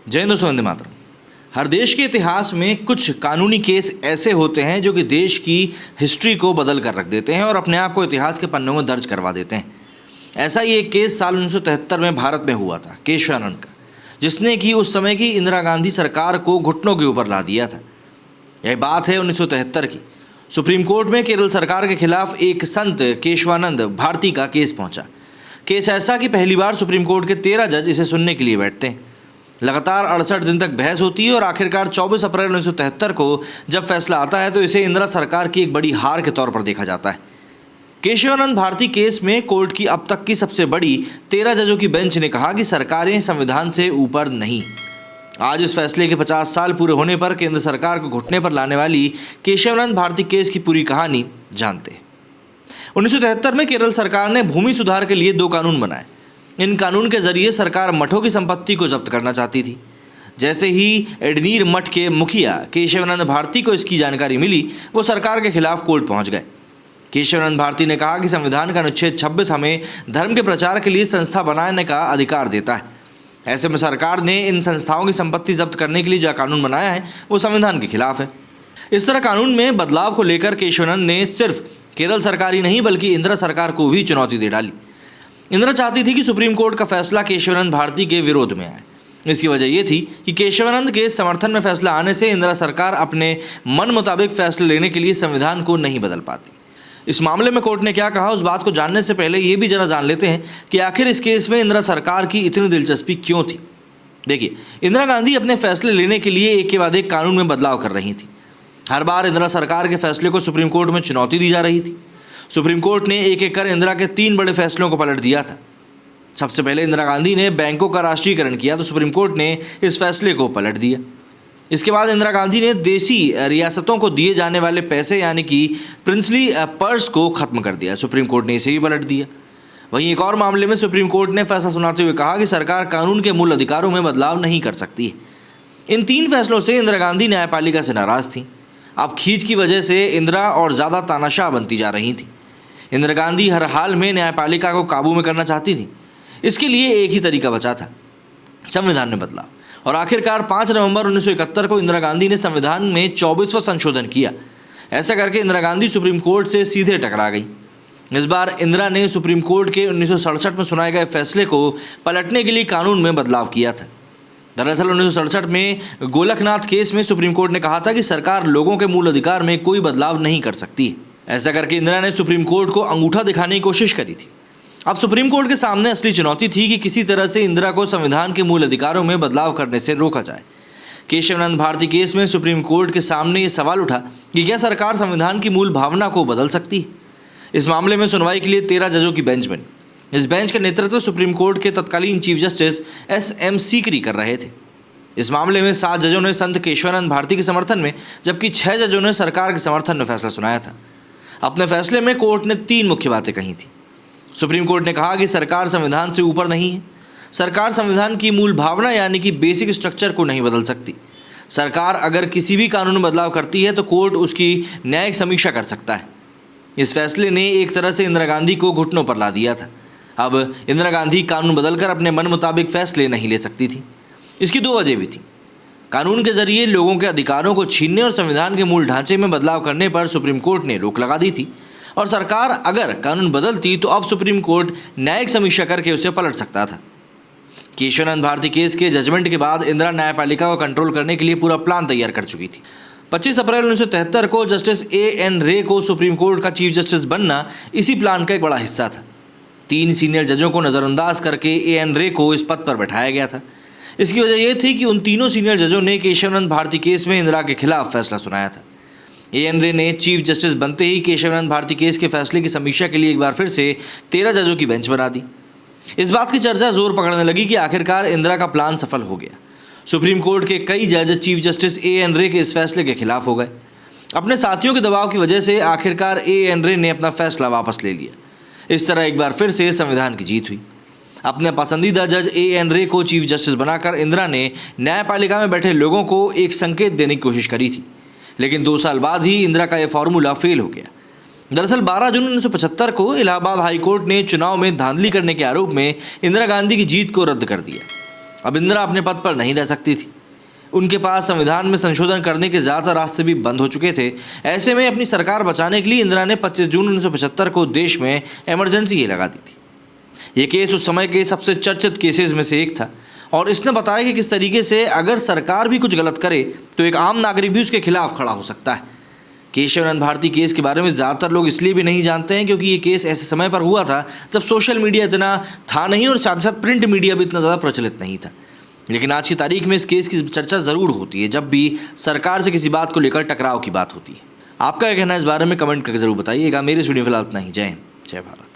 जय हिंद दोस्तों, वंदे मातरम। हर देश के इतिहास में कुछ कानूनी केस ऐसे होते हैं जो कि देश की हिस्ट्री को बदल कर रख देते हैं और अपने आप को इतिहास के पन्नों में दर्ज करवा देते हैं। ऐसा ही एक केस साल 1973 में भारत में हुआ था, केशवानंद का, जिसने कि उस समय की इंदिरा गांधी सरकार को घुटनों के ऊपर ला दिया था। यह बात है 1973 की। सुप्रीम कोर्ट में केरल सरकार के खिलाफ एक संत केशवानंद भारती का केस पहुंचा। केस ऐसा कि पहली बार सुप्रीम कोर्ट के 13 जज इसे सुनने के लिए बैठते हैं। लगातार 68 दिन तक बहस होती है और आखिरकार 24 अप्रैल 1973 को जब फैसला आता है तो इसे इंदिरा सरकार की एक बड़ी हार के तौर पर देखा जाता है। केशवानंद भारती केस में कोर्ट की अब तक की सबसे बड़ी 13 जजों की बेंच ने कहा कि सरकारें संविधान से ऊपर नहीं। आज इस फैसले के 50 साल पूरे होने पर केंद्र सरकार को घुटने पर लाने वाली केशवानंद भारती केस की पूरी कहानी जानते हैं। 1973 में केरल सरकार ने भूमि सुधार के लिए 2 कानून बनाए। इन कानून के जरिए सरकार मठों की संपत्ति को जब्त करना चाहती थी। जैसे ही एडनीर मठ के मुखिया केशवानंद भारती को इसकी जानकारी मिली, वो सरकार के खिलाफ कोर्ट पहुंच गए। केशवानंद भारती ने कहा कि संविधान का अनुच्छेद 26 हमें धर्म के प्रचार के लिए संस्था बनाने का अधिकार देता है। ऐसे में सरकार ने इन संस्थाओं की संपत्ति जब्त करने के लिए जो कानून बनाया है वो संविधान के खिलाफ है। इस तरह कानून में बदलाव को लेकर केशवानंद ने सिर्फ केरल सरकार ही नहीं बल्कि इंदिरा सरकार को भी चुनौती दे डाली। इंदिरा चाहती थी कि सुप्रीम कोर्ट का फैसला केशवानंद भारती के विरोध में आए। इसकी वजह यह थी कि केशवानंद के समर्थन में फैसला आने से इंदिरा सरकार अपने मन मुताबिक फैसले लेने के लिए संविधान को नहीं बदल पाती। इस मामले में कोर्ट ने क्या कहा, उस बात को जानने से पहले ये भी जरा जान लेते हैं कि आखिर इस केस में इंदिरा सरकार की इतनी दिलचस्पी क्यों थी। देखिए, इंदिरा गांधी अपने फैसले लेने के लिए एक के बाद एक कानून में बदलाव कर रही थी। हर बार इंदिरा सरकार के फैसले को सुप्रीम कोर्ट में चुनौती दी जा रही थी। सुप्रीम कोर्ट ने एक एक कर इंदिरा के 3 बड़े फैसलों को पलट दिया था। सबसे पहले इंदिरा गांधी ने बैंकों का राष्ट्रीयकरण किया तो सुप्रीम कोर्ट ने इस फैसले को पलट दिया। इसके बाद इंदिरा गांधी ने देसी रियासतों को दिए जाने वाले पैसे यानी कि प्रिंसली पर्स को खत्म कर दिया। सुप्रीम कोर्ट ने इसे भी पलट दिया। वहीं एक और मामले में सुप्रीम कोर्ट ने फैसला सुनाते हुए कहा कि सरकार कानून के मूल अधिकारों में बदलाव नहीं कर सकती है। इन 3 फैसलों से इंदिरा गांधी न्यायपालिका से नाराज थी। अब खींच की वजह से इंदिरा और ज़्यादा तानाशाह बनती जा रही थी। इंदिरा गांधी हर हाल में न्यायपालिका को काबू में करना चाहती थी। इसके लिए एक ही तरीका बचा था, संविधान में बदलाव। और आखिरकार 5 नवंबर 1971 को इंदिरा गांधी ने संविधान में 24वां संशोधन किया। ऐसा करके इंदिरा गांधी सुप्रीम कोर्ट से सीधे टकरा गई। इस बार इंदिरा ने सुप्रीम कोर्ट के 1967 में सुनाए गए फैसले को पलटने के लिए कानून में बदलाव किया था। दरअसल 1967 में गोलकनाथ केस में सुप्रीम कोर्ट ने कहा था कि सरकार लोगों के मूल अधिकार में कोई बदलाव नहीं कर सकती। ऐसा करके इंदिरा ने सुप्रीम कोर्ट को अंगूठा दिखाने की कोशिश करी थी। अब सुप्रीम कोर्ट के सामने असली चुनौती थी कि किसी तरह से इंदिरा को संविधान के मूल अधिकारों में बदलाव करने से रोका जाए। केशवानंद भारती केस में सुप्रीम कोर्ट के सामने ये सवाल उठा कि क्या सरकार संविधान की मूल भावना को बदल सकती है। इस मामले में सुनवाई के लिए 13 जजों की बेंच बनी। इस बेंच का नेतृत्व सुप्रीम कोर्ट के तत्कालीन चीफ जस्टिस SM सीकरी कर रहे थे। इस मामले में 7 जजों ने संत केशवानंद भारती के समर्थन में जबकि 6 जजों ने सरकार के समर्थन में फैसला सुनाया था। अपने फैसले में कोर्ट ने 3 मुख्य बातें कही थी। सुप्रीम कोर्ट ने कहा कि सरकार संविधान से ऊपर नहीं है। सरकार संविधान की मूल भावना यानी कि बेसिक स्ट्रक्चर को नहीं बदल सकती। सरकार अगर किसी भी कानून में बदलाव करती है तो कोर्ट उसकी न्यायिक समीक्षा कर सकता है। इस फैसले ने एक तरह से इंदिरा गांधी को घुटनों पर ला दिया था। अब इंदिरा गांधी कानून बदलकर अपने मन मुताबिक फैसले नहीं ले सकती थी। इसकी 2 वजह भी थी। कानून के जरिए लोगों के अधिकारों को छीनने और संविधान के मूल ढांचे में बदलाव करने पर सुप्रीम कोर्ट ने रोक लगा दी थी। और सरकार अगर कानून बदलती तो अब सुप्रीम कोर्ट न्यायिक समीक्षा करके उसे पलट सकता था। केशवानंद भारती केस के जजमेंट के बाद इंदिरा न्यायपालिका को कंट्रोल करने के लिए पूरा प्लान तैयार कर चुकी थी। 25 अप्रैल 1973 को जस्टिस A.N. रे को सुप्रीम कोर्ट का चीफ जस्टिस बनना इसी प्लान का एक बड़ा हिस्सा था। 3 सीनियर जजों को नज़रअंदाज करके A.N. रे को इस पद पर बैठाया गया था। इसकी वजह यह थी कि उन तीनों सीनियर जजों ने केशवानंद भारती केस में इंदिरा के खिलाफ फैसला सुनाया था। A.N. रे ने चीफ जस्टिस बनते ही केशवानंद भारती केस के फैसले की समीक्षा के लिए एक बार फिर से 13 जजों की बेंच बना दी। इस बात की चर्चा जोर पकड़ने लगी कि आखिरकार इंदिरा का प्लान सफल हो गया। सुप्रीम कोर्ट के कई जज चीफ जस्टिस A.N. रे के इस फैसले के खिलाफ हो गए। अपने साथियों के दबाव की वजह से आखिरकार A.N. रे ने अपना फैसला वापस ले लिया। इस तरह एक बार फिर से संविधान की जीत हुई। अपने पसंदीदा जज A.N. रे को चीफ जस्टिस बनाकर इंदिरा ने न्यायपालिका में बैठे लोगों को एक संकेत देने की कोशिश करी थी। लेकिन 2 साल बाद ही इंदिरा का यह फॉर्मूला फेल हो गया। दरअसल 12 जून 1975 को इलाहाबाद हाईकोर्ट ने चुनाव में धांधली करने के आरोप में इंदिरा गांधी की जीत को रद्द कर दिया। अब इंदिरा अपने पद पर नहीं रह सकती थी। उनके पास संविधान में संशोधन करने के ज़्यादा रास्ते भी बंद हो चुके थे। ऐसे में अपनी सरकार बचाने के लिए इंदिरा ने 25 जून 1975 को देश में इमरजेंसी लगा दी थी। ये केस उस समय के सबसे चर्चित केसेस में से एक था और इसने बताया कि किस तरीके से अगर सरकार भी कुछ गलत करे तो एक आम नागरिक भी उसके खिलाफ खड़ा हो सकता है। केशवानंद भारती केस के बारे में ज़्यादातर लोग इसलिए भी नहीं जानते हैं क्योंकि ये केस ऐसे समय पर हुआ था जब सोशल मीडिया इतना था नहीं और साथ साथ प्रिंट मीडिया भी इतना ज़्यादा प्रचलित नहीं था। लेकिन आज की तारीख में इस केस की चर्चा ज़रूर होती है जब भी सरकार से किसी बात को लेकर टकराव की बात होती है। आपका क्या कहना है इस बारे में कमेंट करके ज़रूर बताइएगा। मेरे इस वीडियो में फिलहाल इतना ही। जय हिंद, जय भारत।